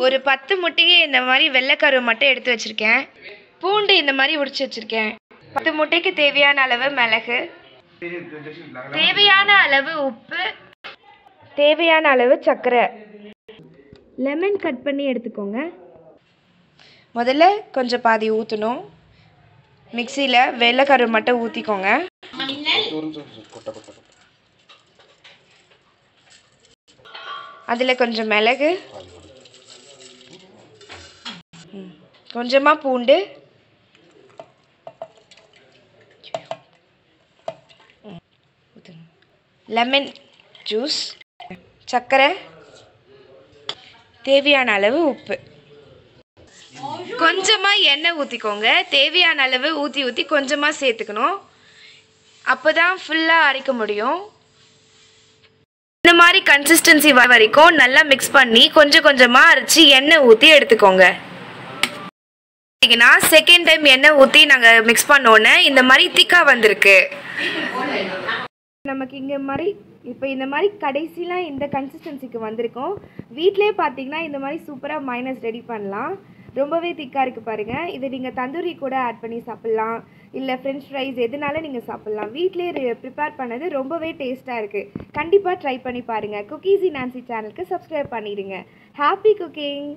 ஒரு 10 முட்டையை இந்த மாதிரி வெள்ளைக்கரு மட்டும் எடுத்து வச்சிருக்கேன். பூண்டு இந்த மாதிரி உரிச்சு வச்சிருக்கேன். 10 முட்டைக்கு தேவையான அளவு மிளகு, தேவையான அளவு உப்பு, தேவையான அளவு சர்க்கரை, லெமன் கட் பண்ணி எடுத்துக்கோங்க. முதல்ல கொஞ்சம் பாதி ஊற்றணும். மிக்சியில் வெள்ளைக்கரு மட்டும் ஊற்றிக்கோங்க. அதில் கொஞ்சம் மிளகு, கொஞ்சமாக பூண்டு, லெமன் ஜூஸ், சர்க்கரை, தேவையான அளவு உப்பு, கொஞ்சமாக எண்ணெய் ஊற்றிக்கோங்க. தேவையான அளவு ஊற்றி கொஞ்சமாக சேர்த்துக்கணும். அப்போ தான் ஃபுல்லாக அரைக்க முடியும். இந்த மாதிரி கன்சிஸ்டன்சி வர வரைக்கும் நல்லா மிக்ஸ் பண்ணி கொஞ்சம் கொஞ்சமாக அரைச்சி எண்ணெய் ஊற்றி எடுத்துக்கோங்க. செகண்ட் டைம் எண்ணெய் ஊற்றி நாங்கள் மிக்ஸ் பண்ணோன்னே இந்த மாதிரி திக்காக வந்திருக்கு. நமக்கு இங்கே மாதிரி இப்போ இந்த மாதிரி கடைசியில் இந்த கன்சிஸ்டன்சிக்கு வந்திருக்கோம். வீட்டிலே பார்த்தீங்கன்னா இந்த மாதிரி சூப்பராக மைனஸ் ரெடி பண்ணலாம். ரொம்பவே திக்காக இருக்குது பாருங்கள். இது நீங்கள் தந்தூரி கூட ஆட் பண்ணி சாப்பிட்லாம், இல்லை ஃப்ரெஞ்ச் ஃப்ரைஸ் எதுனாலும் நீங்கள் சாப்பிட்லாம். வீட்டிலே ப்ரிப்பேர் பண்ணது ரொம்பவே டேஸ்ட்டாக இருக்குது. கண்டிப்பாக ட்ரை பண்ணி பாருங்கள். குக்கீஸி நான்சி சேனலுக்கு சப்ஸ்கிரைப் பண்ணிடுங்க. Happy cooking.